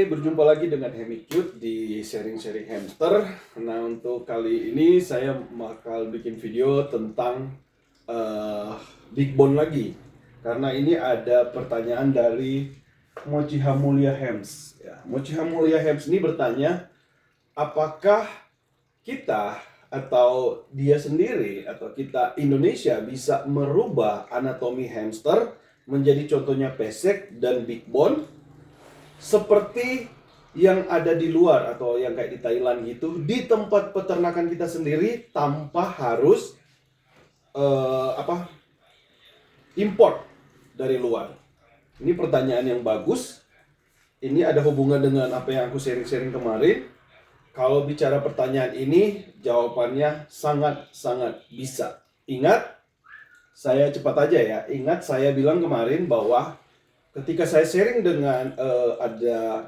Berjumpa lagi dengan Hemicute di sharing-sharing hamster. Nah, untuk kali ini saya bakal bikin video tentang Big Bone lagi. Karena ini ada pertanyaan dari Mochiha Mulia Hems. Ya, Mochiha Mulia Hems ini bertanya, apakah kita atau dia sendiri atau kita Indonesia bisa merubah anatomi hamster menjadi contohnya pesek dan big bone seperti yang ada di luar atau yang kayak di Thailand gitu, di tempat peternakan kita sendiri tanpa harus import dari luar. Ini pertanyaan yang bagus. Ini ada hubungan dengan apa yang aku sharing-sharing kemarin. Kalau bicara pertanyaan ini, jawabannya sangat-sangat bisa. Ingat, saya cepat aja ya. Ingat saya bilang kemarin bahwa ketika saya sharing dengan ada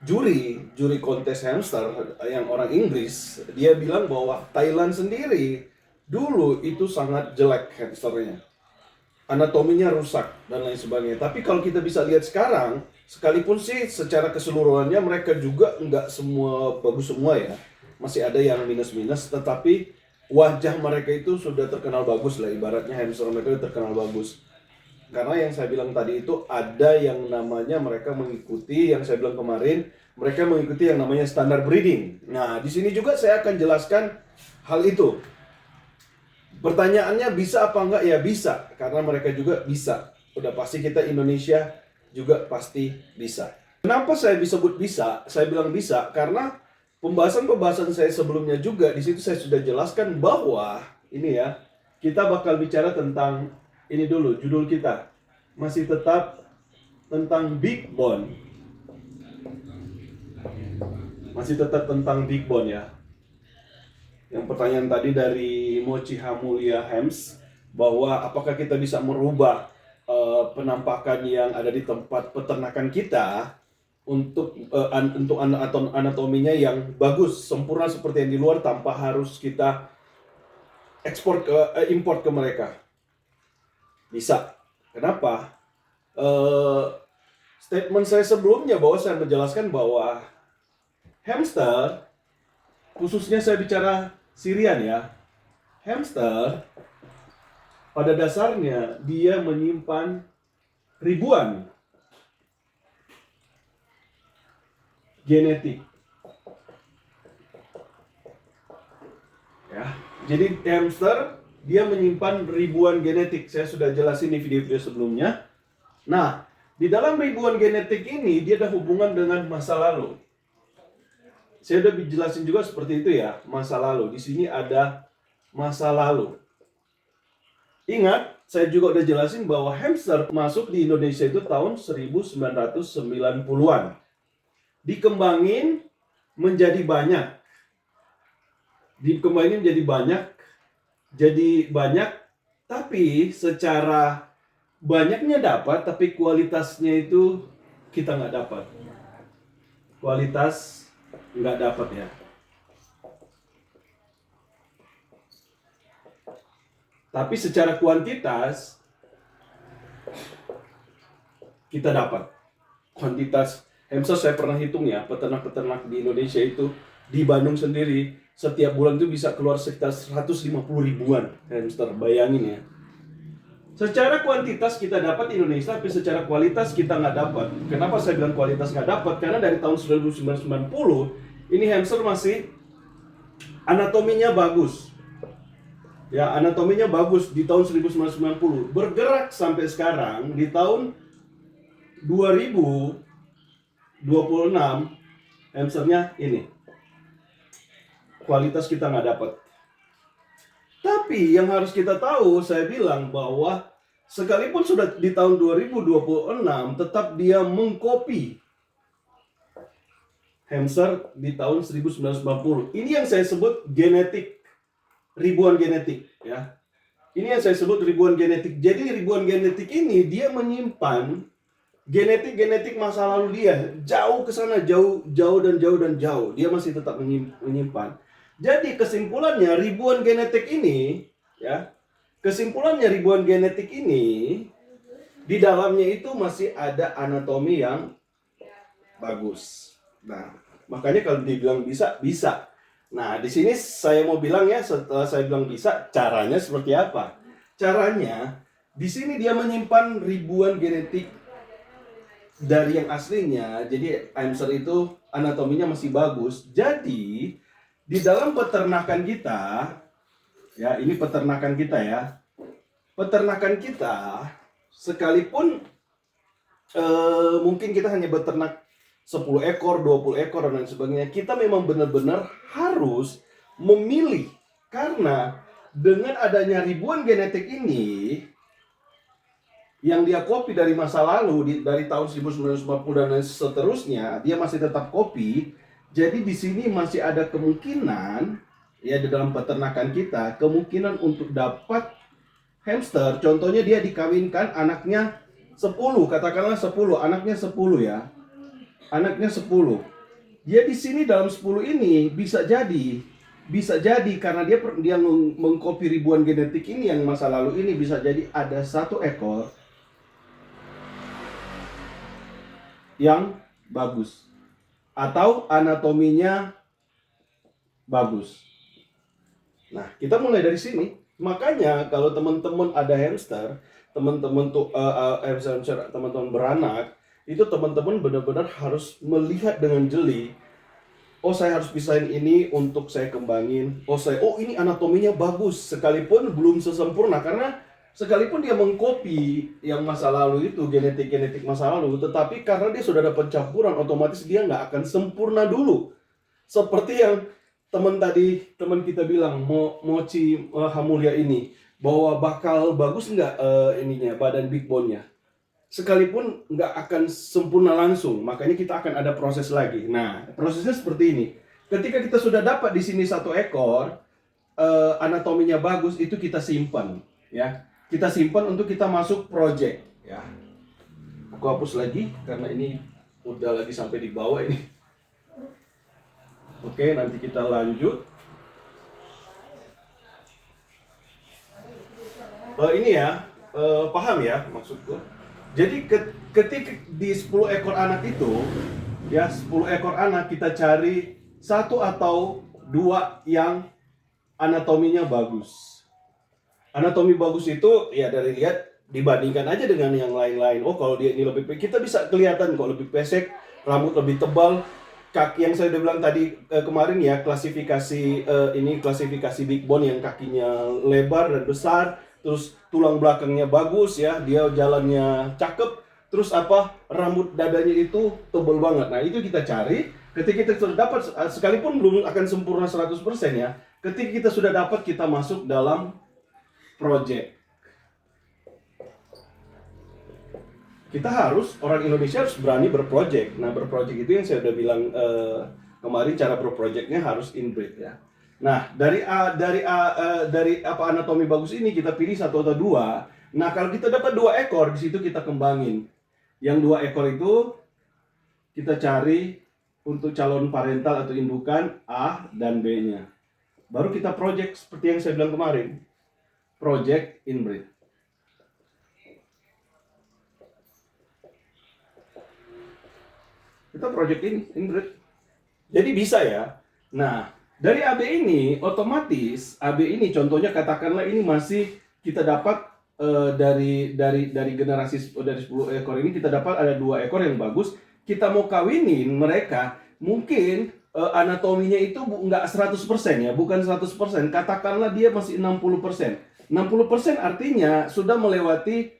juri kontes hamster yang orang Inggris, dia bilang bahwa Thailand sendiri dulu itu sangat jelek hamsternya, anatominya rusak dan lain sebagainya. Tapi kalau kita bisa lihat sekarang, sekalipun sih secara keseluruhannya mereka juga nggak semua bagus semua ya, masih ada yang minus-minus, tetapi wajah mereka itu sudah terkenal bagus lah, ibaratnya hamster mereka itu terkenal bagus. Karena yang saya bilang tadi itu ada yang namanya mereka mengikuti, yang saya bilang kemarin, mereka mengikuti yang namanya standar breeding. Nah, di sini juga saya akan jelaskan hal itu. Pertanyaannya bisa apa enggak? Ya bisa, karena mereka juga bisa. Udah pasti kita Indonesia juga pasti bisa. Kenapa saya disebut bisa? Saya bilang bisa karena pembahasan saya sebelumnya juga di situ saya sudah jelaskan bahwa ini ya, kita bakal bicara tentang ini dulu, judul kita masih tetap tentang Big Bone. Masih tetap tentang Big Bone ya. Yang pertanyaan tadi dari Mochiha Mulia Hems, bahwa apakah kita bisa merubah penampakan yang ada di tempat peternakan kita untuk anatominya yang bagus, sempurna seperti yang di luar tanpa harus kita import ke mereka. Bisa. Kenapa? Statement saya sebelumnya bahwa saya menjelaskan bahwa hamster, khususnya saya bicara Syrian ya, hamster pada dasarnya dia menyimpan ribuan genetik. Ya, jadi hamster dia menyimpan ribuan genetik. Saya sudah jelasin di video-video sebelumnya. Nah, di dalam ribuan genetik ini dia ada hubungan dengan masa lalu. Saya udah jelasin juga seperti itu ya, masa lalu. Di sini ada masa lalu. Ingat, saya juga udah jelasin bahwa hamster masuk di Indonesia itu tahun 1990-an. Dikembangin menjadi banyak. Jadi banyak, tapi secara banyaknya dapat, tapi kualitasnya itu kita nggak dapat. Kualitas nggak dapat ya. Tapi secara kuantitas kita dapat. Kuantitas hamster saya pernah hitung ya, peternak-peternak di Indonesia itu di Bandung sendiri setiap bulan itu bisa keluar sekitar 150 ribuan hamster, bayangin ya. Secara kuantitas kita dapat Indonesia, tapi secara kualitas kita nggak dapat. Kenapa saya bilang kualitas nggak dapat? Karena dari tahun 1990 ini hamster masih anatominya bagus. Ya, anatominya bagus di tahun 1990. Bergerak sampai sekarang di tahun 2026 hamsternya ini. Kualitas kita nggak dapat. Tapi yang harus kita tahu, saya bilang bahwa sekalipun sudah di tahun 2026, tetap dia mengcopy hamster di tahun 1990. Ini yang saya sebut genetik, ribuan genetik ya. Ini yang saya sebut ribuan genetik. Jadi ribuan genetik ini dia menyimpan genetik masa lalu dia jauh ke sana, jauh. Dia masih tetap menyimpan. Jadi kesimpulannya ribuan genetik ini di dalamnya itu masih ada anatomi yang bagus. Nah, makanya kalau dibilang bisa, bisa. Nah, di sini saya mau bilang ya, setelah saya bilang bisa, caranya seperti apa? Caranya, di sini dia menyimpan ribuan genetik dari yang aslinya. Jadi hamster itu anatominya masih bagus. Jadi di dalam peternakan kita, ya ini peternakan kita ya. Peternakan kita sekalipun mungkin kita hanya beternak 10 ekor, 20 ekor dan lain sebagainya, kita memang benar-benar harus memilih, karena dengan adanya ribuan genetik ini yang dia copy dari masa lalu, dari tahun 1940 dan lain seterusnya, dia masih tetap copy. Jadi di sini masih ada kemungkinan, ya di dalam peternakan kita, kemungkinan untuk dapat hamster. Contohnya dia dikawinkan anaknya 10, katakanlah 10, anaknya 10 ya. Anaknya 10. Dia di sini dalam 10 ini bisa jadi karena dia mengcopy ribuan genetik ini yang masa lalu ini, bisa jadi ada 1 ekor yang bagus atau anatominya bagus. Nah, kita mulai dari sini. Makanya kalau teman-teman ada hamster, teman-teman tuh teman-teman beranak, itu teman-teman benar-benar harus melihat dengan jeli. Oh, saya harus pisahin ini untuk saya kembangin. Oh, ini anatominya bagus, sekalipun belum sesempurna, karena sekalipun dia mengcopy yang masa lalu itu, genetik masa lalu, tetapi karena dia sudah ada pencampuran, otomatis dia nggak akan sempurna dulu. Seperti yang teman kita bilang, Mochi Hamulia ini, bahwa bakal bagus nggak ininya, badan big bone-nya. Sekalipun nggak akan sempurna langsung, makanya kita akan ada proses lagi. Nah, prosesnya seperti ini. Ketika kita sudah dapat di sini 1 ekor, anatominya bagus, itu kita simpan, ya. Kita simpan untuk kita masuk project, ya. Aku hapus lagi karena ini udah lagi sampai di bawah ini. Oke, nanti kita lanjut. Ini ya, paham ya maksudku? Jadi ketika di 10 ekor anak itu, ya 10 ekor anak kita cari 1 atau 2 yang anatominya bagus. Anatomi bagus itu ya dari lihat, dibandingkan aja dengan yang lain-lain. Oh, kalau dia ini lebih, kita bisa kelihatan kok lebih pesek, rambut lebih tebal. Kaki yang saya udah bilang tadi kemarin ya, klasifikasi big bone yang kakinya lebar dan besar, terus tulang belakangnya bagus ya, dia jalannya cakep, terus rambut dadanya itu tebal banget. Nah, itu kita cari. Ketika kita sudah dapat, sekalipun belum akan sempurna 100% ya, ketika kita sudah dapat, kita masuk dalam project. Kita orang Indonesia harus berani berproject. Nah, berproject itu yang saya udah bilang kemarin, cara berprojectnya harus inbreed ya. Nah, dari anatomi bagus ini kita pilih 1 atau 2. Nah, kalau kita dapat 2 ekor, di situ kita kembangin. Yang 2 ekor itu kita cari untuk calon parental atau indukan A dan B-nya. Baru kita project seperti yang saya bilang kemarin. Project inbreed. Kita project ini inbreed. Jadi bisa ya. Nah, dari AB ini otomatis AB ini contohnya, katakanlah ini masih kita dapat dari generasi dari 10 ekor ini kita dapat ada 2 ekor yang bagus. Kita mau kawinin mereka, mungkin anatominya itu nggak 100% ya, bukan 100%. Katakanlah dia masih 60%. 60% artinya sudah melewati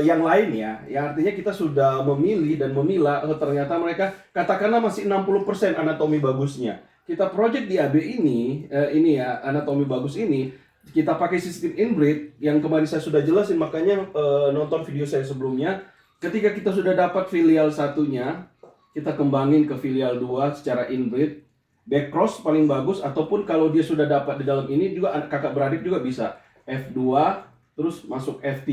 yang lain ya. Ya artinya kita sudah memilih dan memilah, ternyata mereka katakanlah masih 60% anatomi bagusnya. Kita project di AB ini ya, anatomi bagus ini, kita pakai sistem inbreed yang kemarin saya sudah jelasin, makanya nonton video saya sebelumnya. Ketika kita sudah dapat filial satunya, kita kembangin ke filial 2 secara inbreed, backcross paling bagus, ataupun kalau dia sudah dapat di dalam ini juga kakak beradik juga bisa F2, terus masuk F3,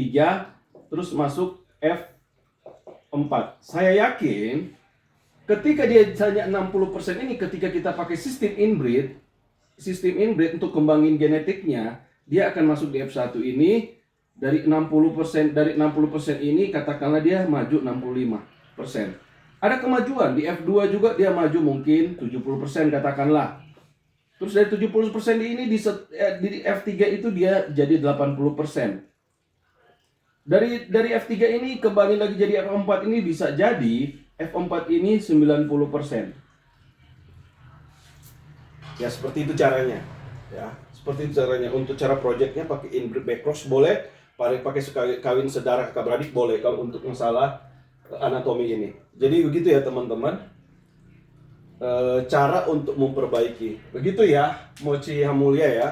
terus masuk F4. Saya yakin ketika dia hanya 60% ini, ketika kita pakai sistem inbreed untuk kembangin genetiknya, dia akan masuk di F1 ini. Dari 60% ini katakanlah dia maju 65%. Ada kemajuan di F2 juga, dia maju mungkin 70% katakanlah. Terus dari 70% ini di F3 itu dia jadi 80%. Dari F3 ini kembali lagi jadi F4 ini bisa jadi F4 ini 90%. Ya seperti itu caranya. Ya, seperti itu caranya. Untuk cara projectnya pakai inbreed backcross boleh, pakai kawin sedara kakak beradik boleh kalau untuk masalah anatomi ini. Jadi begitu ya teman-teman. Cara untuk memperbaiki. Begitu ya, Mochi Hamulya ya.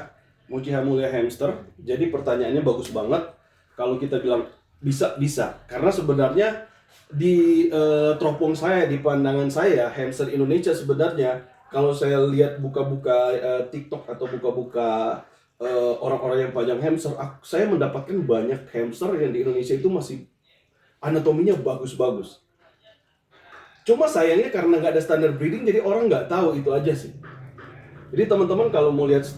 Mochi Hamulya hamster. Jadi pertanyaannya bagus banget. Kalau kita bilang bisa. Karena sebenarnya di teropong saya, di pandangan saya, hamster Indonesia sebenarnya kalau saya lihat buka-buka TikTok atau buka-buka orang-orang yang panjang hamster, saya mendapatkan banyak hamster yang di Indonesia itu masih anatominya bagus-bagus. Cuma sayangnya karena nggak ada standar breeding, jadi orang nggak tahu, itu aja sih. Jadi teman-teman kalau mau lihat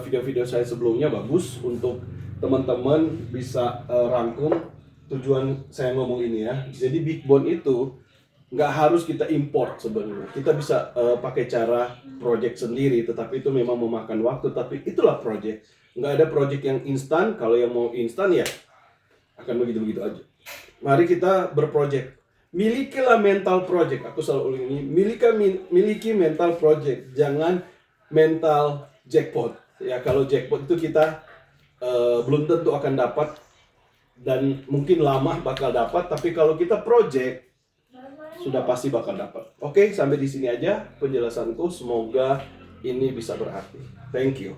video-video saya sebelumnya, bagus untuk teman-teman bisa rangkum tujuan saya ngomong ini ya. Jadi big bone itu nggak harus kita import sebenarnya. Kita bisa pakai cara project sendiri, tetapi itu memang memakan waktu. Tapi itulah project. Nggak ada project yang instan. Kalau yang mau instan ya akan begitu-begitu aja. Mari kita berproject. Milikilah mental project. Aku selalu ulang ini. Miliki mental project. Jangan mental jackpot. Ya kalau jackpot itu kita belum tentu akan dapat dan mungkin lama bakal dapat. Tapi kalau kita project sudah pasti bakal dapat. Oke, sampai di sini aja penjelasanku. Semoga ini bisa berarti. Thank you.